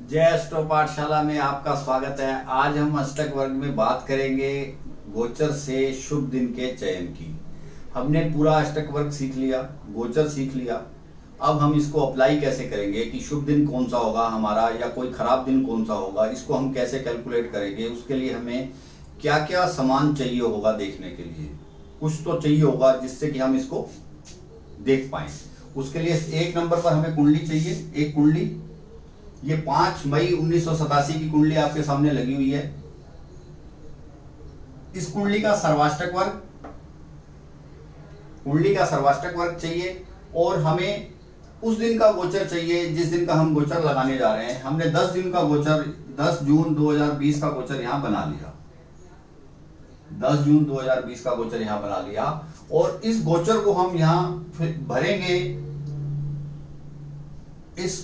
जय अष्टो पाठशाला में आपका स्वागत है। आज हम अष्टक वर्ग में बात करेंगे गोचर से शुभ दिन के चयन की। हमने पूरा अष्टक वर्ग सीख लिया, गोचर सीख लिया। अब हम इसको अप्लाई कैसे करेंगे कि शुभ दिन कौन सा होगा हमारा या कोई खराब दिन कौन सा होगा, इसको हम कैसे कैलकुलेट करेंगे। उसके लिए हमें क्या क्या सामान चाहिए होगा देखने के लिए। कुछ तो चाहिए होगा जिससे कि हम इसको देख पाए। उसके लिए एक नंबर पर हमें कुंडली चाहिए। एक कुंडली, ये 5 मई 1987 की कुंडली आपके सामने लगी हुई है। इस कुंडली का सर्वाष्टक वर्ग, कुंडली का सर्वाष्टक वर्ग चाहिए और हमें उस दिन का गोचर चाहिए जिस दिन का हम गोचर लगाने जा रहे हैं। हमने 10 दिन का गोचर 10 जून 2020 का गोचर यहां बना लिया। 10 जून 2020 का गोचर यहां बना लिया और इस गोचर को हम यहां भरेंगे। इस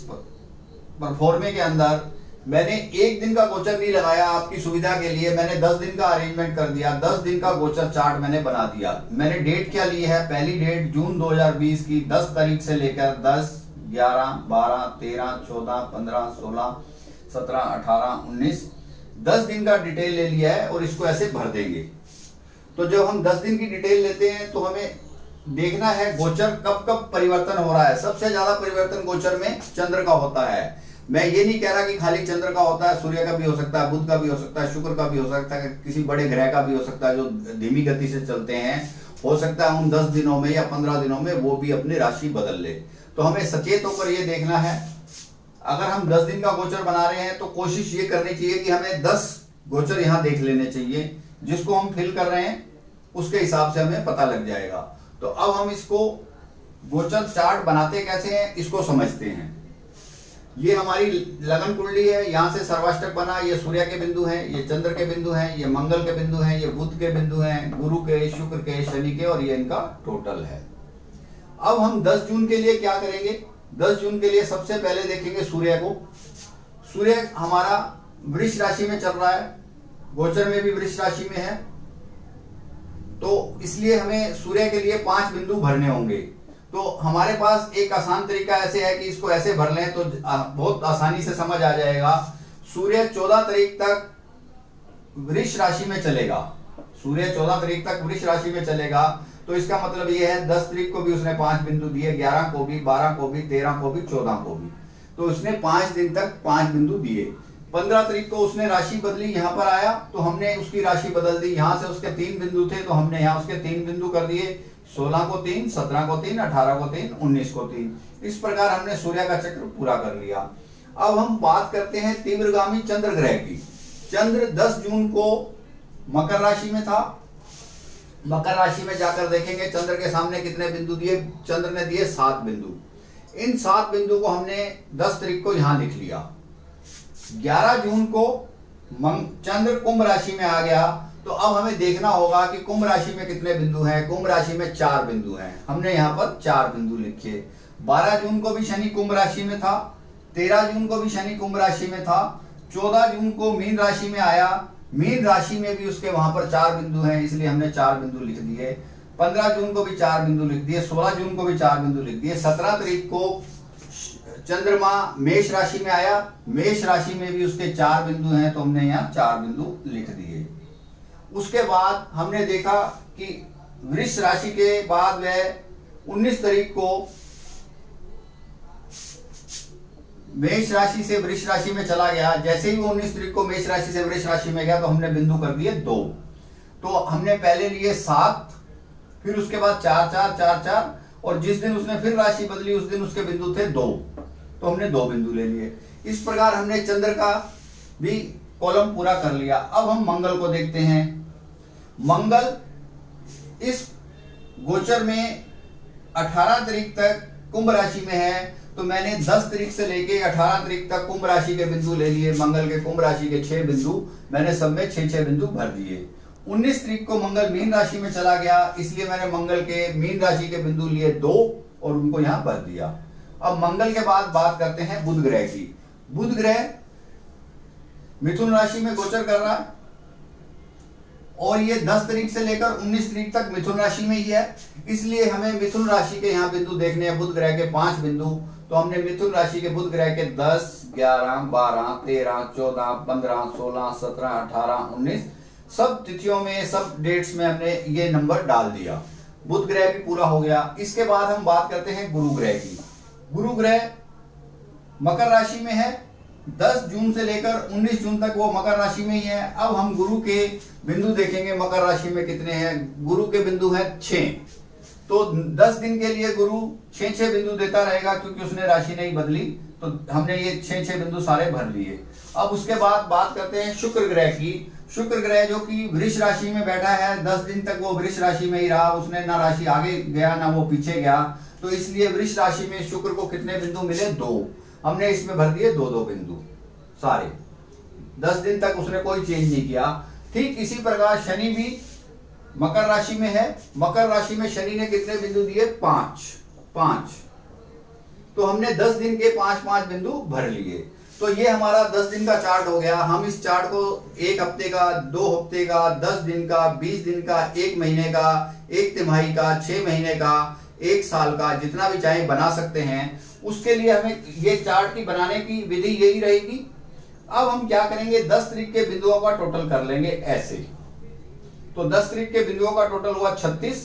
परफॉर्मे के अंदर मैंने एक दिन का गोचर नहीं लगाया, आपकी सुविधा के लिए मैंने 10 दिन का अरेंजमेंट कर दिया। 10 दिन का गोचर चार्ट मैंने बना दिया। मैंने डेट क्या ली है, पहली डेट जून 2020 की 10 तारीख से लेकर 10, 11, 12, 13, 14, 15, 16, 17, 18, 19 10 दिन का डिटेल ले लिया है और इसको ऐसे भर देंगे। तो जब हम 10 दिन की डिटेल लेते हैं तो हमें देखना है गोचर कब कब परिवर्तन हो रहा है। सबसे ज्यादा परिवर्तन गोचर में चंद्र का होता है। मैं ये नहीं कह रहा कि खाली चंद्र का होता है, सूर्य का भी हो सकता है, बुध का भी हो सकता है, शुक्र का भी हो सकता है, किसी बड़े ग्रह का भी हो सकता है जो धीमी गति से चलते हैं। हो सकता है उन 10 दिनों में या 15 दिनों में वो भी अपनी राशि बदल ले। तो हमें सचेत होकर ये देखना है। अगर हम 10 दिन का गोचर बना रहे हैं तो कोशिश ये करनी चाहिए कि हमें 10 गोचर यहां देख लेने चाहिए। जिसको हम फिल कर रहे हैं उसके हिसाब से हमें पता लग जाएगा। तो अब हम इसको गोचर चार्ट बनाते कैसे हैं इसको समझते हैं। ये हमारी लगन कुंडली है, यहां से सर्वाष्टक बना। ये सूर्य के बिंदु हैं, ये चंद्र के बिंदु हैं, ये मंगल के बिंदु हैं, ये बुध के बिंदु हैं, गुरु के, शुक्र के, शनि के, और ये इनका टोटल है। अब हम 10 जून के लिए क्या करेंगे। 10 जून के लिए सबसे पहले देखेंगे सूर्य को। सूर्य हमारा वृष राशि में चल रहा है, गोचर में भी वृष राशि में है। तो इसलिए हमें सूर्य के लिए 5 बिंदु भरने होंगे। तो हमारे पास एक आसान तरीका ऐसे है कि इसको ऐसे भर लें तो बहुत आसानी से समझ आ जाएगा। सूर्य 14 तारीख तक वृष राशि में चलेगा। सूर्य 14 तारीख तक वृष राशि में चलेगा। तो इसका मतलब यह है 10 तारीख को भी उसने 5 बिंदु दिए, 11 को भी, 12 को भी, 13 को भी, 14 को भी। तो उसने 5 दिन तक 5 बिंदु दिए। 15 तारीख को उसने राशि बदली, यहां पर आया तो हमने उसकी राशि बदल दी। यहां से उसके 3 बिंदु थे तो हमने यहां उसके 3 बिंदु कर दिए। 16 को 3, 17 को 3, 18 को 3, 19 को 3। इस प्रकार हमने सूर्य का चक्र पूरा कर लिया। अब हम बात करते हैं तीव्रगामी चंद्र ग्रह की। चंद्र 10 जून को मकर राशि में था। मकर राशि में जाकर देखेंगे चंद्र के सामने कितने बिंदु दिए। चंद्र ने दिए 7 बिंदु। इन 7 बिंदु को हमने 10 तारीख को यहां लिख लिया। 11 जून को चंद्र कुंभ राशि में आ गया। तो अब हमें देखना होगा कि कुंभ राशि में कितने बिंदु हैं। कुंभ राशि में 4 बिंदु हैं, हमने यहां पर 4 बिंदु लिखे। 12 जून को भी शनि कुंभ राशि में था। 13 जून को भी शनि कुंभ राशि में था। 14 जून को मीन राशि में आया। मीन राशि में भी उसके वहां पर 4 बिंदु हैं, इसलिए हमने 4 बिंदु लिख दिए। 15 जून को भी 4 बिंदु लिख दिए। 16 जून को भी 4 बिंदु लिख दिए। 17 तारीख को चंद्रमा मेष राशि में आया। मेष राशि में भी उसके 4 बिंदु हैं, तो हमने यहाँ 4 बिंदु लिख दिए। उसके बाद हमने देखा कि वृष राशि के बाद वह 19 तारीख को मेष राशि से वृष राशि में चला गया। जैसे ही वो 19 तारीख को मेष राशि से वृष राशि में गया तो हमने बिंदु कर दिए 2। तो हमने पहले लिए 7, फिर उसके बाद 4, 4, 4, 4, और जिस दिन उसने फिर राशि बदली उस दिन उसके बिंदु थे 2, तो हमने 2 बिंदु ले लिए। इस प्रकार हमने चंद्र का भी कॉलम पूरा कर लिया। अब हम मंगल को देखते हैं। मंगल इस गोचर में 18 तारीख तक कुंभ राशि में है। तो मैंने 10 तारीख से लेके 18 तारीख तक कुंभ राशि के बिंदु ले लिए। मंगल के कुंभ राशि के 6 बिंदु मैंने सब में 6-6 बिंदु भर दिए। 19 तारीख को मंगल मीन राशि में चला गया, इसलिए मैंने मंगल के मीन राशि के बिंदु लिए 2 और उनको यहां भर दिया। अब मंगल के बाद बात करते हैं बुध ग्रह की। बुध ग्रह मिथुन राशि में गोचर कर रहा है और ये 10 तारीख से लेकर 19 तारीख तक मिथुन राशि में ही है, इसलिए हमें मिथुन राशि के यहाँ बिंदु देखने हैं। बुध ग्रह के 5 बिंदु, तो हमने मिथुन राशि के बुध ग्रह के 10, 11, 12, 13, 14, 15, 16, 17, 18, 19 सब तिथियों में, सब डेट्स में हमने ये नंबर डाल दिया। बुध ग्रह भी पूरा हो गया। इसके बाद हम बात करते हैं गुरु ग्रह की। गुरु ग्रह मकर राशि में है। 10 जून से लेकर 19 जून तक वो मकर राशि में ही है। अब हम गुरु के बिंदु देखेंगे मकर राशि में कितने हैं। गुरु के बिंदु हैं 6। तो 10 दिन के लिए गुरु 6 बिंदु देता रहेगा, क्योंकि उसने राशि नहीं बदली। तो हमने ये 6 बिंदु सारे भर लिए। अब उसके बाद बात करते हैं शुक्र ग्रह की। शुक्र ग्रह जो कि वृष राशि में बैठा है, 10 दिन तक वो वृष राशि में ही रहा। उसने ना राशि आगे गया ना वो पीछे गया, तो इसलिए वृष राशि में शुक्र को कितने बिंदु मिले? 2। हमने इसमें भर दिए 2-2 बिंदु सारे। 10 दिन तक उसने कोई चेंज नहीं किया। ठीक इसी प्रकार शनि भी मकर राशि में है। मकर राशि में शनि ने कितने बिंदु दिए? 5। तो हमने 10 दिन के 5-5 बिंदु भर लिए। तो ये हमारा 10 दिन का चार्ट हो गया। हम इस चार्ट को 1 हफ्ते का, 2 हफ्ते का, 10 दिन का, 20 दिन का, 1 महीने का, 1 तिमाही का, 6 महीने का, 1 साल का, जितना भी चाहे बना सकते हैं। उसके लिए हमें ये चार्ट की बनाने की विधि यही रहेगी। अब हम क्या करेंगे, 10 तारीख के बिंदुओं का टोटल कर लेंगे ऐसे। तो 10 तारीख के बिंदुओं का टोटल हुआ 36,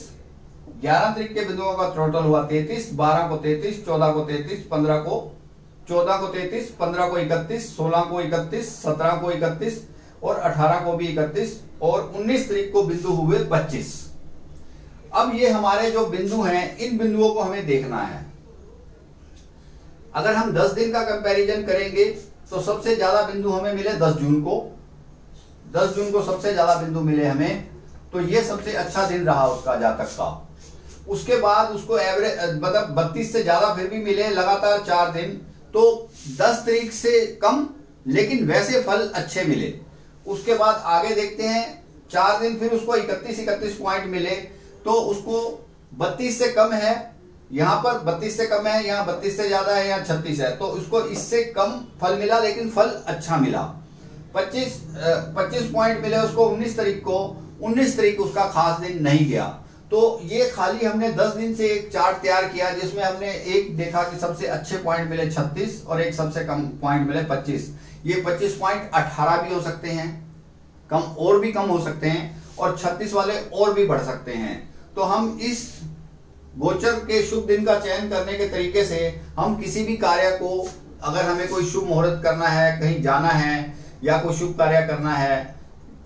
11 तारीख के बिंदुओं का टोटल हुआ 33, 12 को 33, 14 को 33, 14 को 33, 15 को 31, 16 को 31, 17 को 31 और 18 को भी 31 और 19 तारीख को बिंदु हुए 25। अब ये हमारे जो बिंदु हैं, इन बिंदुओं को हमें देखना है। अगर हम 10 दिन का कंपैरिजन करेंगे तो सबसे ज्यादा बिंदु हमें मिले 10 जून को। 10 जून को सबसे ज्यादा बिंदु मिले हमें, तो ये सबसे अच्छा दिन रहा उसका जातक का। उसके बाद उसको एवरेज मतलब 32 से ज्यादा फिर भी मिले लगातार 4 दिन, तो 10 तारीख से कम लेकिन वैसे फल अच्छे मिले। उसके बाद आगे देखते हैं 4 दिन फिर उसको 31 पॉइंट मिले, तो उसको 32 से कम है, यहां पर 32 से कम है, यहाँ 32 से ज्यादा है, यहाँ 36 है, तो उसको इससे कम फल मिला लेकिन फल अच्छा मिला। 25 पॉइंट मिले उसको 19 तारीख को। 19 तारीख उसका खास दिन नहीं गया। तो ये खाली हमने 10 दिन से एक चार्ट तैयार किया, जिसमें हमने एक देखा कि सबसे अच्छे पॉइंट मिले 36 और एक सबसे कम पॉइंट मिले 25। ये 25 पॉइंट 18 भी हो सकते हैं, कम और भी कम हो सकते हैं, और 36 वाले और भी बढ़ सकते हैं। तो हम इस गोचर के शुभ दिन का चयन करने के तरीके से हम किसी भी कार्य को, अगर हमें कोई शुभ मुहूर्त करना है, कहीं जाना है या कोई शुभ कार्य करना है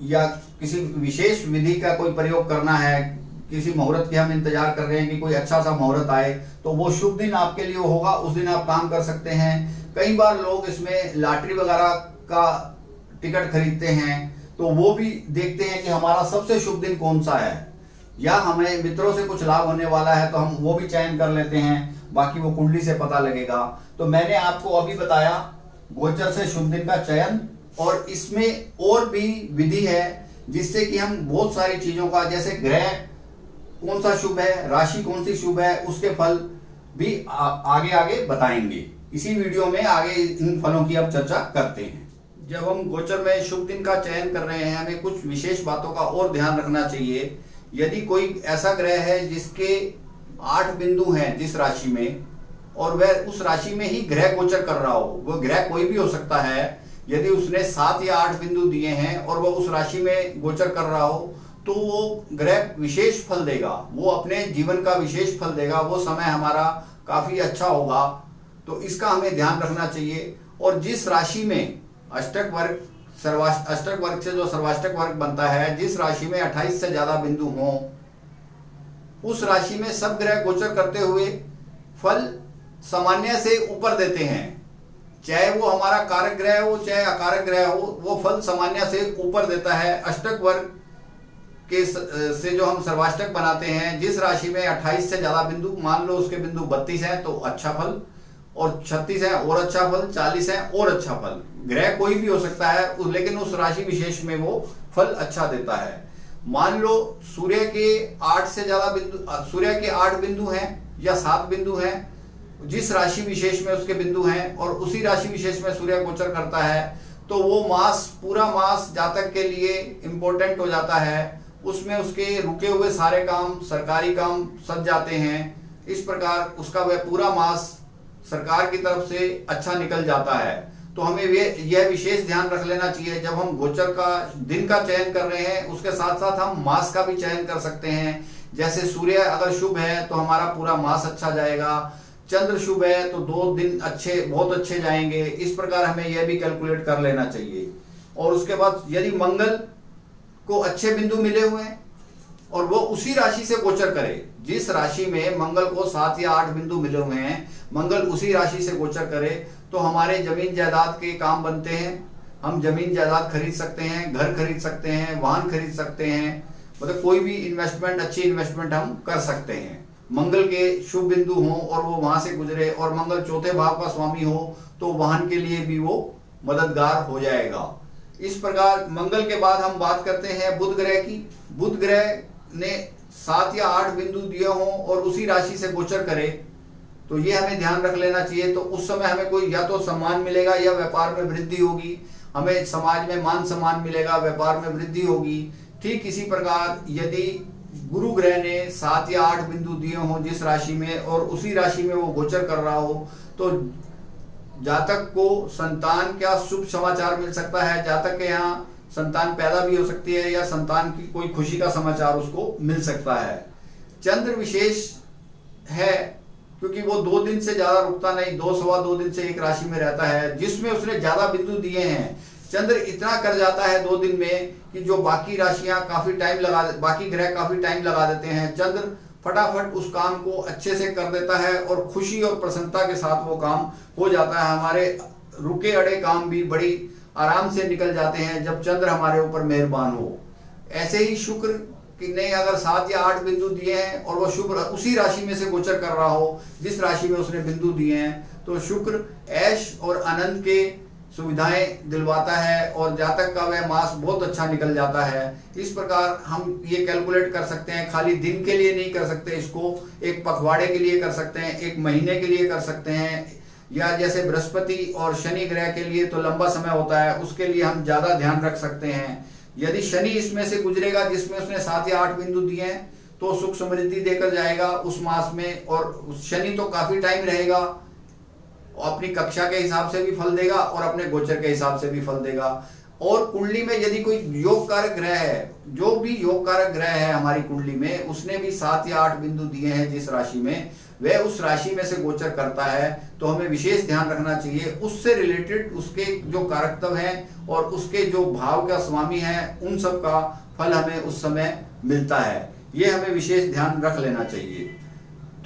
या किसी विशेष विधि का कोई प्रयोग करना है, किसी मुहूर्त के हम इंतजार कर रहे हैं कि कोई अच्छा सा मुहूर्त आए, तो वो शुभ दिन आपके लिए होगा, उस दिन आप काम कर सकते हैं। कई बार लोग इसमें लॉटरी वगैरह का टिकट खरीदते हैं, तो वो भी देखते हैं कि हमारा सबसे शुभ दिन कौन सा है, या हमें मित्रों से कुछ लाभ होने वाला है तो हम वो भी चयन कर लेते हैं, बाकी वो कुंडली से पता लगेगा। तो मैंने आपको अभी बताया गोचर से शुभ दिन का चयन, और इसमें और भी विधि है जिससे कि हम बहुत सारी चीजों का, जैसे ग्रह कौन सा शुभ है, राशि कौन सी शुभ है, उसके फल भी आगे आगे बताएंगे। इसी वीडियो में आगे इन फलों की अब चर्चा करते हैं। जब हम गोचर में शुभ दिन का चयन कर रहे हैं, हमें कुछ विशेष बातों का और ध्यान रखना चाहिए। यदि कोई ऐसा ग्रह है जिसके 8 बिंदु हैं जिस राशि में, और वह उस राशि में ही ग्रह गोचर कर रहा हो, वह ग्रह कोई भी हो सकता है, यदि उसने 7 या 8 बिंदु दिए हैं और वह उस राशि में गोचर कर रहा हो, तो वो ग्रह विशेष फल देगा, वो अपने जीवन का विशेष फल देगा, वो समय हमारा काफी अच्छा होगा। तो इसका हमें ध्यान रखना चाहिए। और जिस राशि में अष्टक वर्ग से जो सर्वाष्टक वर्ग बनता है, जिस राशि में 28 से ज्यादा बिंदु हों, उस राशि में सब ग्रह गोचर करते हुए फल सामान्य से ऊपर देते हैं। चाहे वो हमारा कारक ग्रह हो चाहे अकारक ग्रह हो, वो फल सामान्य से ऊपर देता है। अष्टक वर्ग के से जो हम सर्वाष्टक बनाते हैं, जिस राशि में 28 से ज्यादा बिंदु, मान लो उसके बिंदु 32 है तो अच्छा फल, और 36 है और अच्छा फल, 40 है और अच्छा फल। ग्रह कोई भी हो सकता है, लेकिन उस राशि विशेष में वो फल अच्छा देता है। मान लो सूर्य के 8 से ज्यादा बिंदु, सूर्य के 8 बिंदु हैं या 7 बिंदु हैं, जिस राशि विशेष में उसके बिंदु हैं, और उसी राशि विशेष में सूर्य गोचर करता है, तो वो मास, पूरा मास जातक के लिए इंपॉर्टेंट हो जाता है। उसमें उसके रुके हुए सारे काम, सरकारी काम सज जाते हैं। इस प्रकार उसका वह पूरा मास सरकार की तरफ से अच्छा निकल जाता है। तो हमें यह विशेष ध्यान रख लेना चाहिए, जब हम गोचर का दिन का चयन कर रहे हैं उसके साथ साथ हम मास का भी चयन कर सकते हैं। जैसे सूर्य अगर शुभ है तो हमारा पूरा मास अच्छा जाएगा, चंद्र शुभ है तो 2 दिन अच्छे, बहुत अच्छे जाएंगे। इस प्रकार हमें यह भी कैलकुलेट कर लेना चाहिए। और उसके बाद यदि मंगल को अच्छे बिंदु मिले हुए हैं और वो उसी राशि से गोचर करे, जिस राशि में मंगल को 7 या 8 बिंदु मिले हुए हैं, मंगल उसी राशि से गोचर करे, तो हमारे जमीन जायदाद के काम बनते हैं। हम जमीन जायदाद खरीद सकते हैं, घर खरीद सकते हैं, वाहन खरीद सकते हैं, मतलब कोई भी इन्वेस्टमेंट, अच्छी इन्वेस्टमेंट हम कर सकते हैं। मंगल के शुभ बिंदु हो और वो वहां से गुजरे, और मंगल चौथे भाव का स्वामी हो तो वाहन के लिए भी वो मददगार हो जाएगा। इस प्रकार मंगल के बाद हम बात करते हैं बुध ग्रह की। बुध ग्रह ने 7 या 8 बिंदु दिए हों और उसी राशि से गोचर करे, तो ये हमें ध्यान रख लेना चाहिए। तो उस समय हमें कोई या तो सम्मान मिलेगा या व्यापार में वृद्धि होगी, हमें समाज में मान सम्मान मिलेगा, व्यापार में वृद्धि होगी। ठीक इसी प्रकार यदि गुरु ग्रह ने 7 या 8 बिंदु दिए हों जिस राशि में, और उसी राशि में वो गोचर कर रहा हो, तो जातक को संतान का शुभ समाचार मिल सकता है। जातक के यहाँ संतान पैदा भी हो सकती है या संतान की कोई खुशी का समाचार उसको मिल सकता है। चंद्र विशेष है क्योंकि वो 2 दिन से ज्यादा रुकता नहीं, 2 सवा 2 दिन से एक राशि में रहता है, जिसमें उसने ज्यादा बिंदु दिए हैं। चंद्र इतना कर जाता है 2 दिन में कि जो बाकी राशियां काफी टाइम बाकी ग्रह काफी टाइम लगा देते हैं, चंद्र फटाफट उस काम को अच्छे से कर देता है और खुशी और प्रसन्नता के साथ वो काम हो जाता है। हमारे रुके अड़े काम भी बड़ी आराम से निकल जाते हैं जब चंद्र हमारे ऊपर मेहरबान हो। ऐसे ही शुक्र कि ने अगर 7 या 8 बिंदु दिए हैं और वो शुक्र उसी राशि में से गोचर कर रहा हो जिस राशि में उसने बिंदु दिए हैं, तो शुक्र ऐश और आनंद के सुविधाएं दिलवाता है और जातक का वह मास बहुत अच्छा निकल जाता है। इस प्रकार हम ये कैलकुलेट कर सकते हैं, खाली दिन के लिए नहीं कर सकते, इसको एक पखवाड़े के लिए कर सकते हैं, एक महीने के लिए कर सकते हैं, या जैसे बृहस्पति और शनि ग्रह के लिए तो लंबा समय होता है, उसके लिए हम ज्यादा ध्यान रख सकते हैं। यदि शनि इसमें से गुजरेगा जिसमें उसने 7 या 8 बिंदु दिए हैं, तो सुख समृद्धि देकर जाएगा उस मास में, और शनि तो काफी टाइम रहेगा, अपनी कक्षा के हिसाब से भी फल देगा और अपने गोचर के हिसाब से भी फल देगा। और कुंडली में यदि कोई योग कारक ग्रह है, जो भी योग कारक ग्रह है हमारी कुंडली में, उसने भी 7 या 8 बिंदु दिए हैं जिस राशि में, वह उस राशि में से गोचर करता है, तो हमें विशेष ध्यान रखना चाहिए। उससे रिलेटेड उसके जो कारकत्व हैं और उसके जो भाव का स्वामी है, उन सब का फल हमें उस समय मिलता है। ये हमें विशेष ध्यान रख लेना चाहिए।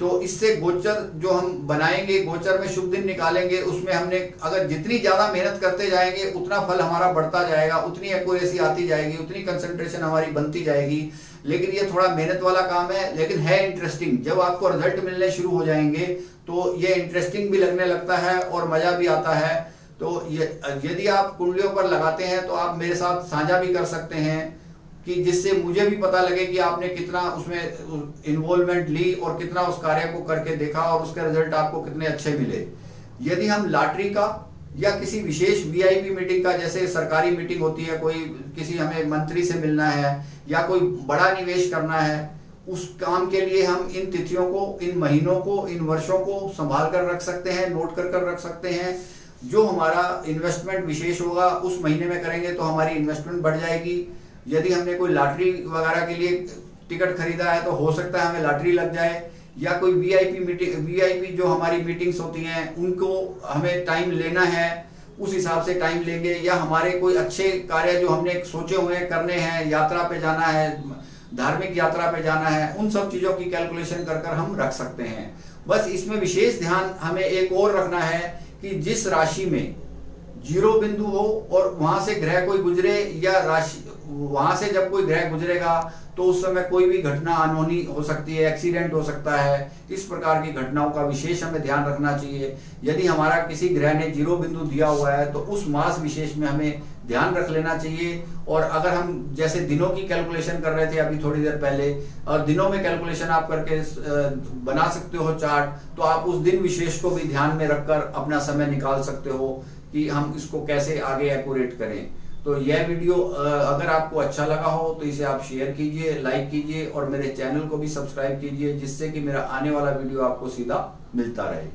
तो इससे गोचर जो हम बनाएंगे, गोचर में शुभ दिन निकालेंगे, उसमें हमने अगर जितनी ज्यादा मेहनत करते जाएंगे उतना फल हमारा बढ़ता जाएगा, उतनी एक्यूरेसी आती जाएगी, उतनी कंसंट्रेशन हमारी बनती जाएगी। लेकिन ये थोड़ा मेहनत वाला काम है, लेकिन है इंटरेस्टिंग। जब आपको रिजल्ट मिलने शुरू हो जाएंगे तो ये इंटरेस्टिंग भी लगने लगता है और मजा भी आता है। तो यदि आप कुंडलियों पर लगाते हैं तो आप मेरे साथ साझा भी कर सकते हैं, कि जिससे मुझे भी पता लगे कि आपने कितना उसमें इन्वॉल्वमेंट ली और कितना उस कार्य को करके देखा और उसके रिजल्ट आपको कितने अच्छे मिले। यदि हम लॉटरी का या किसी विशेष वीआईपी मीटिंग का, जैसे सरकारी मीटिंग होती है, कोई किसी हमें मंत्री से मिलना है या कोई बड़ा निवेश करना है, उस काम के लिए हम इन तिथियों को, इन महीनों को, इन वर्षों को संभाल कर रख सकते हैं, नोट कर रख सकते हैं। जो हमारा इन्वेस्टमेंट विशेष होगा उस महीने में करेंगे तो हमारी इन्वेस्टमेंट बढ़ जाएगी। यदि हमने कोई लॉटरी वगैरह के लिए टिकट खरीदा है तो हो सकता है हमें लॉटरी लग जाए, या कोई वीआईपी जो हमारी मीटिंग्स होती हैं उनको हमें टाइम लेना है, उस हिसाब से टाइम लेंगे। या हमारे कोई अच्छे कार्य जो हमने सोचे हुए हैं करने हैं, यात्रा पे जाना है, धार्मिक यात्रा पे जाना है, उन सब चीजों की कैलकुलेशन कर हम रख सकते हैं। बस इसमें विशेष ध्यान हमें एक और रखना है कि जिस राशि में 0 बिंदु हो और वहां से ग्रह कोई गुजरे, या राशि वहां से जब कोई ग्रह गुजरेगा तो उस समय कोई भी घटना अनहोनी हो सकती है, एक्सीडेंट हो सकता है। इस प्रकार की घटनाओं का विशेष हमें ध्यान रखना चाहिए। यदि हमारा किसी ग्रह ने 0 बिंदु दिया हुआ है तो उस मास विशेष में हमें ध्यान रख लेना चाहिए। और अगर हम जैसे दिनों की कैलकुलेशन कर रहे थे अभी थोड़ी देर पहले, और दिनों में कैलकुलेशन आप करके बना सकते हो चार्ट, तो आप उस दिन विशेष को भी ध्यान में रखकर अपना समय निकाल सकते हो कि हम इसको कैसे आगे एक्यूरेट करें। तो यह वीडियो अगर आपको अच्छा लगा हो तो इसे आप शेयर कीजिए, लाइक कीजिए और मेरे चैनल को भी सब्सक्राइब कीजिए, जिससे कि मेरा आने वाला वीडियो आपको सीधा मिलता रहे।